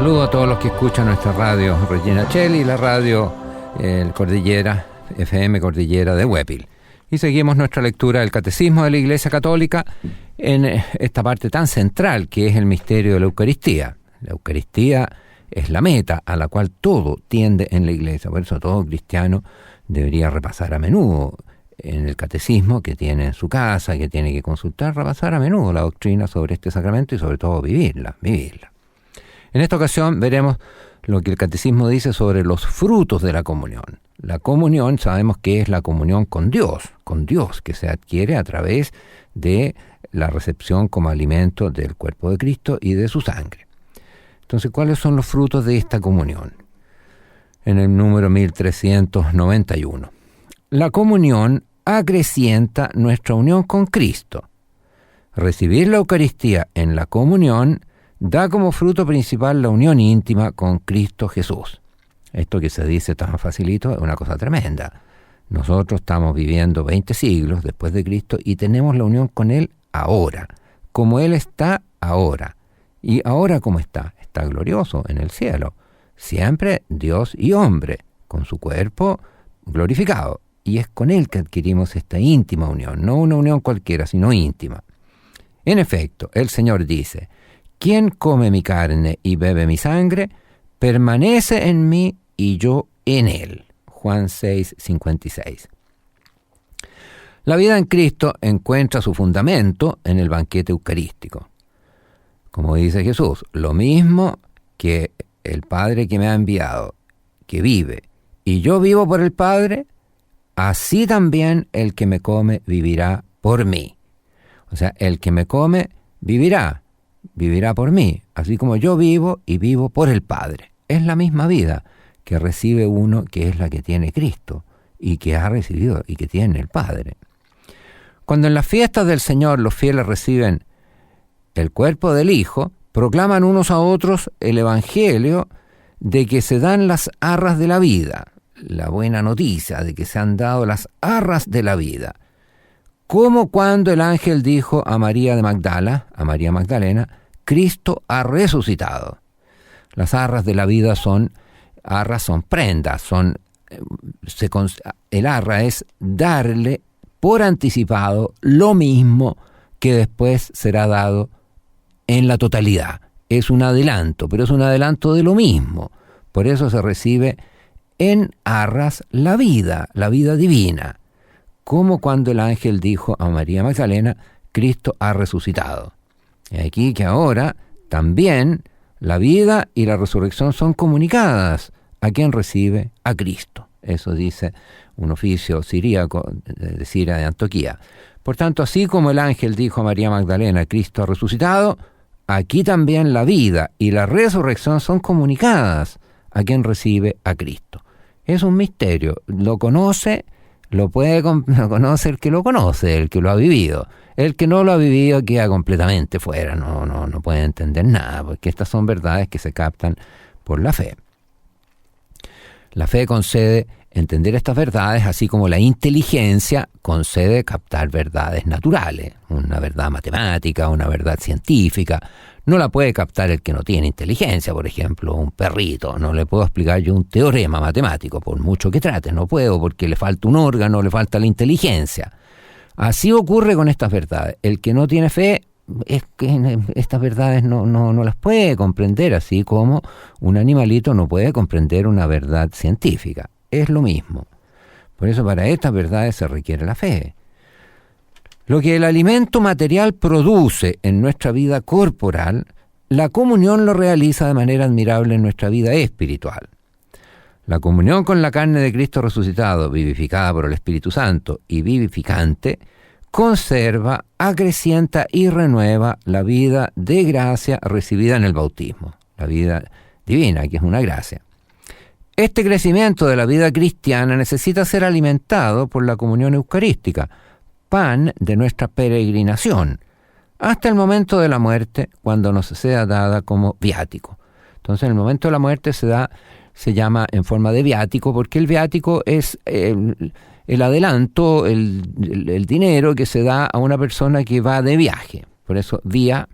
Saludo a todos los que escuchan nuestra radio Regina Coeli y la radio Cordillera, FM Cordillera de Huépil. Y seguimos nuestra lectura del Catecismo de la Iglesia Católica en esta parte tan central que es el misterio de la Eucaristía. La Eucaristía es la meta a la cual todo tiende en la Iglesia. Por eso todo cristiano debería repasar a menudo en el catecismo que tiene en su casa, que tiene que consultar, repasar a menudo la doctrina sobre este sacramento y sobre todo vivirla. En esta ocasión veremos lo que el catecismo dice sobre los frutos de la comunión. La comunión sabemos que es la comunión con Dios que se adquiere a través de la recepción como alimento del cuerpo de Cristo y de su sangre. Entonces, ¿cuáles son los frutos de esta comunión? En el número 1391. La comunión acrecienta nuestra unión con Cristo. Recibir la Eucaristía en la comunión da como fruto principal la unión íntima con Cristo Jesús. Esto que se dice tan facilito es una cosa tremenda. Nosotros estamos viviendo 20 siglos después de Cristo y tenemos la unión con Él ahora, como Él está ahora. ¿Y ahora cómo está? Está glorioso en el cielo. Siempre Dios y hombre, con su cuerpo glorificado. Y es con Él que adquirimos esta íntima unión, no una unión cualquiera, sino íntima. En efecto, el Señor dice: quien come mi carne y bebe mi sangre, permanece en mí y yo en él. Juan 6:56. La vida en Cristo encuentra su fundamento en el banquete eucarístico. Como dice Jesús, lo mismo que el Padre que me ha enviado, que vive, y yo vivo por el Padre, así también el que me come vivirá por mí. O sea, el que me come vivirá por mí, así como yo vivo y vivo por el Padre. Es la misma vida que recibe uno, que es la que tiene Cristo y que ha recibido y que tiene el Padre. Cuando en las fiestas del Señor los fieles reciben el cuerpo del Hijo, proclaman unos a otros el Evangelio de que se dan las arras de la vida, la buena noticia de que se han dado las arras de la vida. Como cuando el ángel dijo a María Magdalena, Cristo ha resucitado. Las arras de la vida son prendas, el arra es darle por anticipado lo mismo que después será dado en la totalidad. Es un adelanto, pero es un adelanto de lo mismo. Por eso se recibe en arras la vida divina. Como cuando el ángel dijo a María Magdalena, Cristo ha resucitado. Y aquí que ahora también la vida y la resurrección son comunicadas a quien recibe a Cristo. Eso dice un oficio siríaco de Siria de Antioquía. Por tanto, así como el ángel dijo a María Magdalena, Cristo ha resucitado, aquí también la vida y la resurrección son comunicadas a quien recibe a Cristo. Es un misterio, lo conoce el que lo conoce, el que lo ha vivido. El que no lo ha vivido queda completamente fuera, no puede entender nada, porque estas son verdades que se captan por la fe. La fe concede entender estas verdades, así como la inteligencia concede captar verdades naturales, una verdad matemática, una verdad científica. No la puede captar el que no tiene inteligencia, por ejemplo, un perrito. No le puedo explicar yo un teorema matemático, por mucho que trate. No puedo porque le falta un órgano, le falta la inteligencia. Así ocurre con estas verdades. El que no tiene fe es que estas verdades no las puede comprender, así como un animalito no puede comprender una verdad científica. Es lo mismo. Por eso para estas verdades se requiere la fe. Lo que el alimento material produce en nuestra vida corporal, la comunión lo realiza de manera admirable en nuestra vida espiritual. La comunión con la carne de Cristo resucitado, vivificada por el Espíritu Santo y vivificante, conserva, acrecienta y renueva la vida de gracia recibida en el bautismo, la vida divina, que es una gracia. Este crecimiento de la vida cristiana necesita ser alimentado por la comunión eucarística, pan de nuestra peregrinación, hasta el momento de la muerte, cuando nos sea dada como viático. Entonces, en el momento de la muerte se llama en forma de viático, porque el viático es el adelanto, el dinero que se da a una persona que va de viaje. Por eso, vía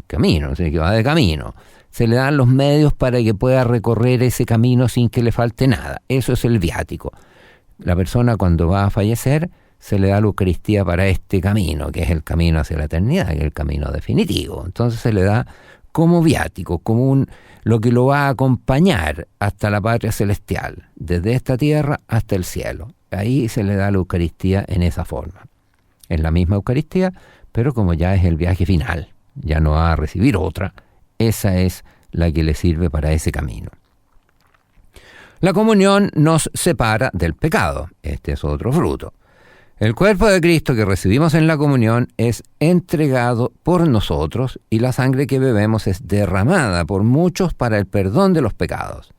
camino, que va de camino. Se le dan los medios para que pueda recorrer ese camino sin que le falte nada. Eso es el viático. La persona cuando va a fallecer se le da la Eucaristía para este camino, que es el camino hacia la eternidad, que es el camino definitivo. Entonces se le da como viático, como lo que lo va a acompañar hasta la patria celestial, desde esta tierra hasta el cielo. Ahí se le da la Eucaristía en esa forma. Es la misma Eucaristía, pero como ya es el viaje final, ya no va a recibir otra, esa es la que le sirve para ese camino. La comunión nos separa del pecado. Este es otro fruto. El cuerpo de Cristo que recibimos en la comunión es entregado por nosotros y la sangre que bebemos es derramada por muchos para el perdón de los pecados.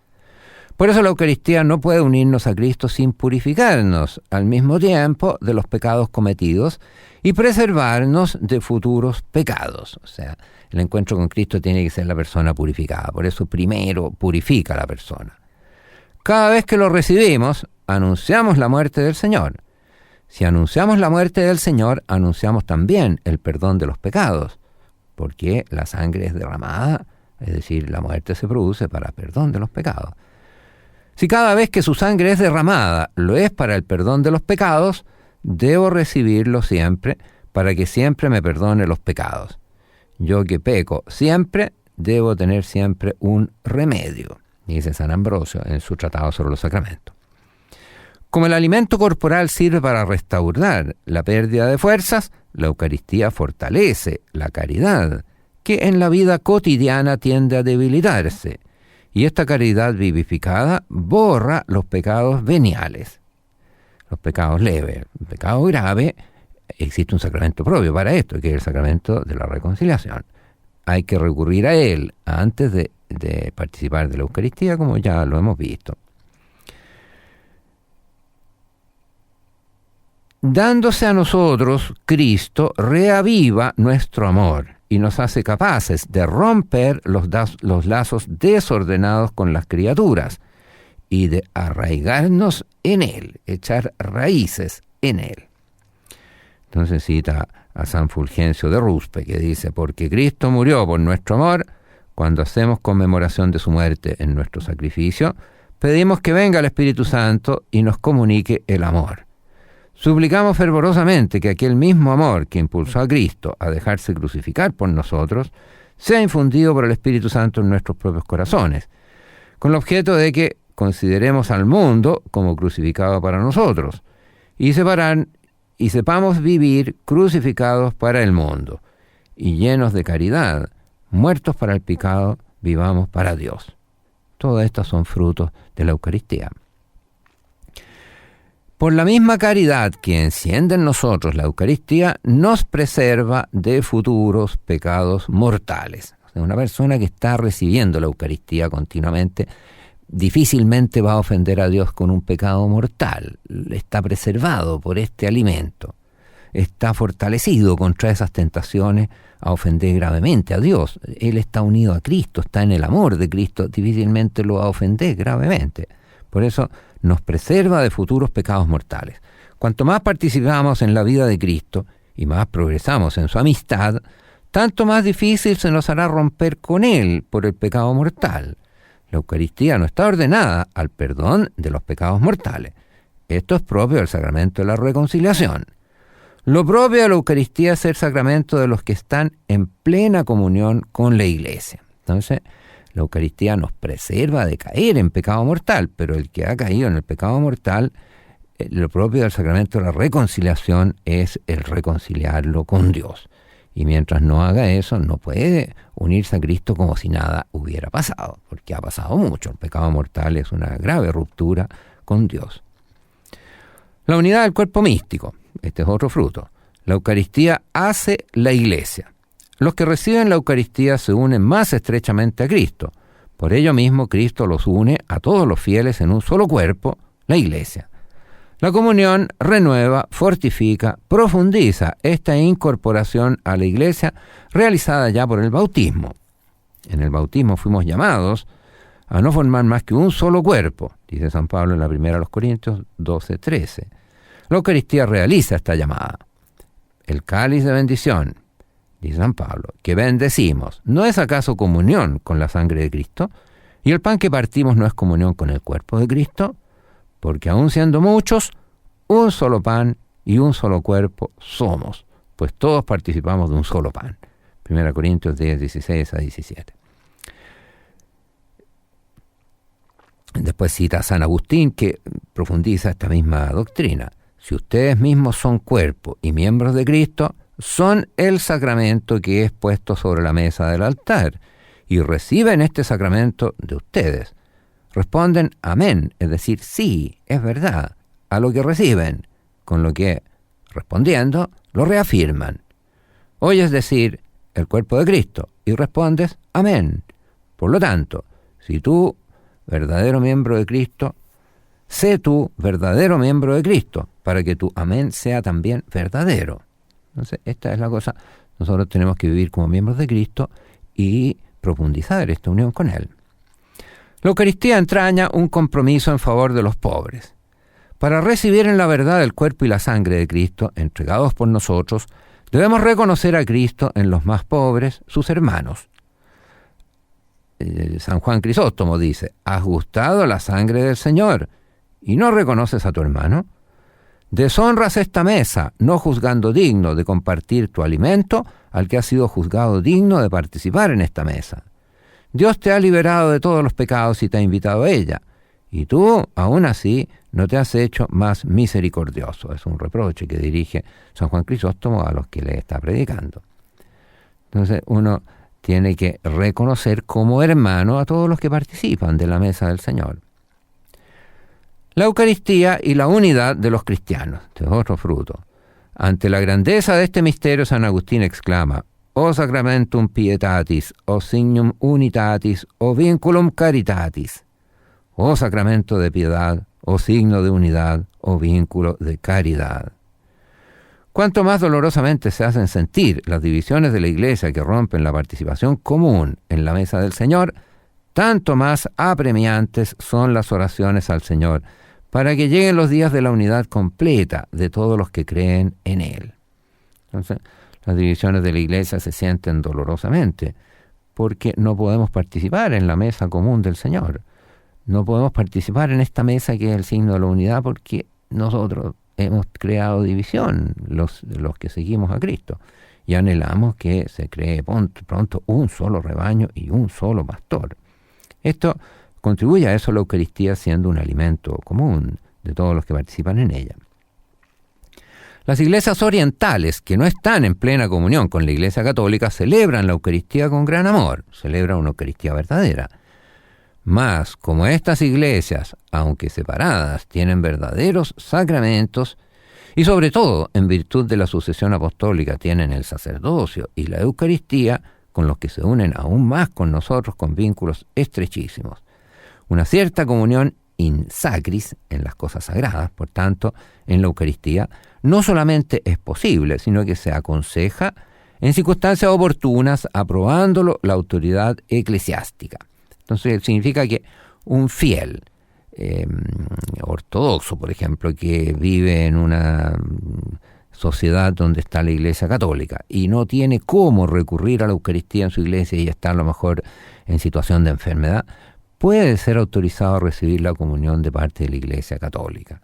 Por eso la Eucaristía no puede unirnos a Cristo sin purificarnos al mismo tiempo de los pecados cometidos y preservarnos de futuros pecados. O sea, el encuentro con Cristo tiene que ser la persona purificada. Por eso primero purifica a la persona. Cada vez que lo recibimos, anunciamos la muerte del Señor. Si anunciamos la muerte del Señor, anunciamos también el perdón de los pecados, porque la sangre es derramada, es decir, la muerte se produce para perdón de los pecados. Si cada vez que su sangre es derramada lo es para el perdón de los pecados, debo recibirlo siempre para que siempre me perdone los pecados. Yo que peco siempre, debo tener siempre un remedio, dice San Ambrosio en su tratado sobre los sacramentos. Como el alimento corporal sirve para restaurar la pérdida de fuerzas, la Eucaristía fortalece la caridad, que en la vida cotidiana tiende a debilitarse, y esta caridad vivificada borra los pecados veniales, los pecados leves. El pecado grave, existe un sacramento propio para esto, que es el sacramento de la reconciliación. Hay que recurrir a él antes de participar de la Eucaristía, como ya lo hemos visto. Dándose a nosotros, Cristo reaviva nuestro amor y nos hace capaces de romper los lazos desordenados con las criaturas y de arraigarnos en Él, echar raíces en Él. Entonces cita a San Fulgencio de Ruspe, que dice: porque Cristo murió por nuestro amor, cuando hacemos conmemoración de su muerte en nuestro sacrificio, pedimos que venga el Espíritu Santo y nos comunique el amor. Suplicamos fervorosamente que aquel mismo amor que impulsó a Cristo a dejarse crucificar por nosotros sea infundido por el Espíritu Santo en nuestros propios corazones, con el objeto de que consideremos al mundo como crucificado para nosotros y sepamos vivir crucificados para el mundo y llenos de caridad, muertos para el pecado, vivamos para Dios. Todas estas son frutos de la Eucaristía. Por la misma caridad que enciende en nosotros la Eucaristía, nos preserva de futuros pecados mortales. O sea, una persona que está recibiendo la Eucaristía continuamente difícilmente va a ofender a Dios con un pecado mortal. Está preservado por este alimento. Está fortalecido contra esas tentaciones a ofender gravemente a Dios. Él está unido a Cristo, está en el amor de Cristo, difícilmente lo va a ofender gravemente. Por eso nos preserva de futuros pecados mortales. Cuanto más participamos en la vida de Cristo y más progresamos en su amistad, tanto más difícil se nos hará romper con Él por el pecado mortal. La Eucaristía no está ordenada al perdón de los pecados mortales. Esto es propio del sacramento de la reconciliación. Lo propio de la Eucaristía es el sacramento de los que están en plena comunión con la Iglesia. Entonces, la Eucaristía nos preserva de caer en pecado mortal, pero el que ha caído en el pecado mortal, lo propio del sacramento de la reconciliación es el reconciliarlo con Dios. Y mientras no haga eso, no puede unirse a Cristo como si nada hubiera pasado, porque ha pasado mucho. El pecado mortal es una grave ruptura con Dios. La unidad del cuerpo místico, este es otro fruto. La Eucaristía hace la Iglesia. Los que reciben la Eucaristía se unen más estrechamente a Cristo. Por ello mismo, Cristo los une a todos los fieles en un solo cuerpo, la Iglesia. La comunión renueva, fortifica, profundiza esta incorporación a la Iglesia realizada ya por el bautismo. En el bautismo fuimos llamados a no formar más que un solo cuerpo, dice San Pablo en la primera a los Corintios 12:13. La Eucaristía realiza esta llamada. El cáliz de bendición, dice San Pablo, que bendecimos, ¿no es acaso comunión con la sangre de Cristo? ¿Y el pan que partimos no es comunión con el cuerpo de Cristo? Porque aun siendo muchos, un solo pan y un solo cuerpo somos, pues todos participamos de un solo pan. 1 Corintios 10, 16 a 17. Después cita a San Agustín, que profundiza esta misma doctrina. Si ustedes mismos son cuerpo y miembros de Cristo, son el sacramento que es puesto sobre la mesa del altar, y reciben este sacramento de ustedes. Responden amén, es decir, sí, es verdad, a lo que reciben, con lo que, respondiendo, lo reafirman. Oyes decir, el cuerpo de Cristo, y respondes, amén. Por lo tanto, si tú, verdadero miembro de Cristo, sé tú, verdadero miembro de Cristo, para que tu amén sea también verdadero. Entonces, esta es la cosa. Nosotros tenemos que vivir como miembros de Cristo y profundizar esta unión con Él. La Eucaristía entraña un compromiso en favor de los pobres. Para recibir en la verdad el cuerpo y la sangre de Cristo, entregados por nosotros, debemos reconocer a Cristo en los más pobres, sus hermanos. San Juan Crisóstomo dice, ¿has gustado la sangre del Señor y no reconoces a tu hermano? Deshonras esta mesa, no juzgando digno de compartir tu alimento al que has sido juzgado digno de participar en esta mesa. Dios te ha liberado de todos los pecados y te ha invitado a ella, y tú, aún así, no te has hecho más misericordioso. Es un reproche que dirige San Juan Crisóstomo a los que le está predicando. Entonces uno tiene que reconocer como hermano a todos los que participan de la mesa del Señor. La Eucaristía y la unidad de los cristianos, este es otro fruto. Ante la grandeza de este misterio, San Agustín exclama, O sacramentum pietatis, o signum unitatis, o vinculum caritatis. Oh sacramento de piedad, oh signo de unidad, oh vínculo de caridad. Cuanto más dolorosamente se hacen sentir las divisiones de la Iglesia que rompen la participación común en la mesa del Señor, tanto más apremiantes son las oraciones al Señor, para que lleguen los días de la unidad completa de todos los que creen en Él. Entonces, las divisiones de la Iglesia se sienten dolorosamente, porque no podemos participar en la mesa común del Señor. No podemos participar en esta mesa que es el signo de la unidad porque nosotros hemos creado división, los que seguimos a Cristo, y anhelamos que se cree pronto un solo rebaño y un solo pastor. Esto contribuye a eso la Eucaristía siendo un alimento común de todos los que participan en ella. Las iglesias orientales, que no están en plena comunión con la Iglesia católica, celebran la Eucaristía con gran amor, celebran una Eucaristía verdadera. Mas, como estas iglesias, aunque separadas, tienen verdaderos sacramentos, y sobre todo, en virtud de la sucesión apostólica, tienen el sacerdocio y la Eucaristía, con los que se unen aún más con nosotros con vínculos estrechísimos. Una cierta comunión in sacris, en las cosas sagradas, por tanto, en la Eucaristía, no solamente es posible, sino que se aconseja en circunstancias oportunas, aprobándolo la autoridad eclesiástica. Entonces significa que un fiel ortodoxo, por ejemplo, que vive en una sociedad donde está la Iglesia católica y no tiene cómo recurrir a la Eucaristía en su iglesia y está a lo mejor en situación de enfermedad, puede ser autorizado a recibir la comunión de parte de la Iglesia católica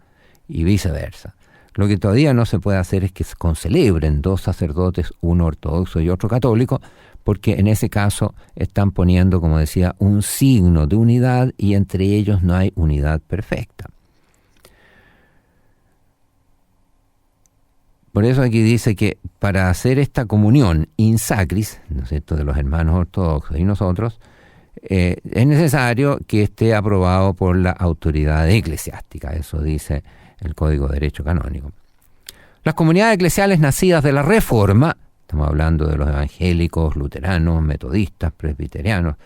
y viceversa. Lo que todavía no se puede hacer es que se concelebren dos sacerdotes, uno ortodoxo y otro católico, porque en ese caso están poniendo, como decía, un signo de unidad y entre ellos no hay unidad perfecta. Por eso aquí dice que para hacer esta comunión in sacris, ¿no es cierto?, de los hermanos ortodoxos y nosotros, es necesario que esté aprobado por la autoridad eclesiástica. Eso dice el Código de Derecho Canónico. Las comunidades eclesiales nacidas de la Reforma, estamos hablando de los evangélicos, luteranos, metodistas, presbiterianos,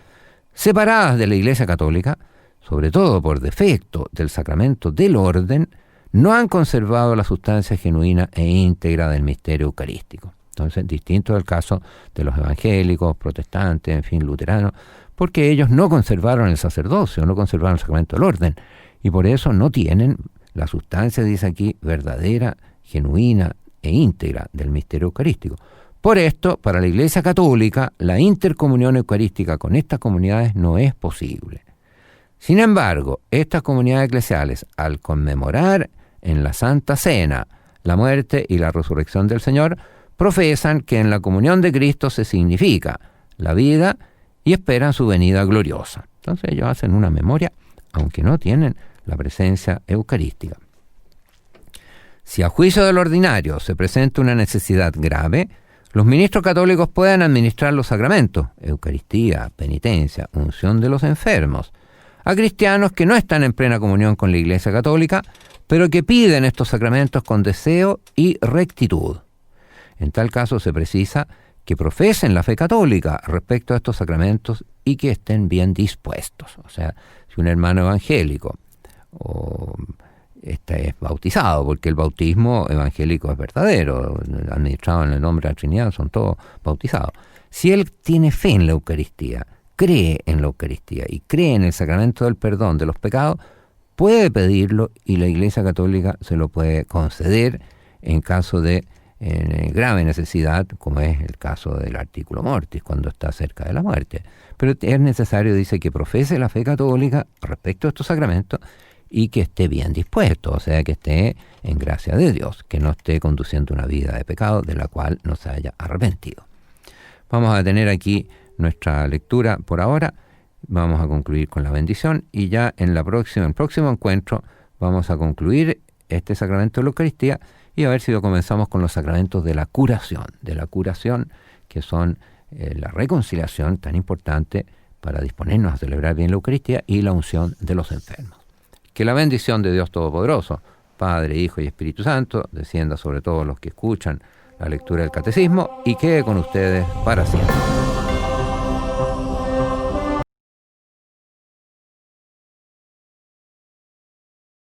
separadas de la Iglesia católica, sobre todo por defecto del sacramento del orden, no han conservado la sustancia genuina e íntegra del misterio eucarístico. Entonces, distinto del caso de los evangélicos, protestantes, en fin, luteranos, porque ellos no conservaron el sacerdocio, no conservaron el sacramento del orden, y por eso no tienen la sustancia, dice aquí, verdadera, genuina e íntegra del misterio eucarístico. Por esto, para la Iglesia Católica, la intercomunión eucarística con estas comunidades no es posible. Sin embargo, estas comunidades eclesiales, al conmemorar en la Santa Cena la muerte y la resurrección del Señor, profesan que en la comunión de Cristo se significa la vida y esperan su venida gloriosa. Entonces ellos hacen una memoria, aunque no tienen la presencia eucarística. Si a juicio del ordinario se presenta una necesidad grave, los ministros católicos pueden administrar los sacramentos, Eucaristía, penitencia, unción de los enfermos, a cristianos que no están en plena comunión con la Iglesia Católica, pero que piden estos sacramentos con deseo y rectitud. En tal caso se precisa que profesen la fe católica respecto a estos sacramentos y que estén bien dispuestos. O sea, si un hermano evangélico es bautizado, porque el bautismo evangélico es verdadero, administrado en el nombre de la Trinidad, son todos bautizados. Si él tiene fe en la Eucaristía, cree en la Eucaristía y cree en el sacramento del perdón de los pecados, puede pedirlo y la Iglesia Católica se lo puede conceder en caso de grave necesidad, como es el caso del artículo mortis, cuando está cerca de la muerte. Pero es necesario, dice, que profese la fe católica respecto a estos sacramentos y que esté bien dispuesto, o sea, que esté en gracia de Dios, que no esté conduciendo una vida de pecado de la cual no se haya arrepentido. Vamos a tener aquí nuestra lectura por ahora, vamos a concluir con la bendición y ya en el próximo encuentro vamos a concluir este sacramento de la Eucaristía y a ver si lo comenzamos con los sacramentos de la curación, que son la reconciliación tan importante para disponernos a celebrar bien la Eucaristía y la unción de los enfermos. Que la bendición de Dios Todopoderoso, Padre, Hijo y Espíritu Santo, descienda sobre todos los que escuchan la lectura del Catecismo y quede con ustedes para siempre.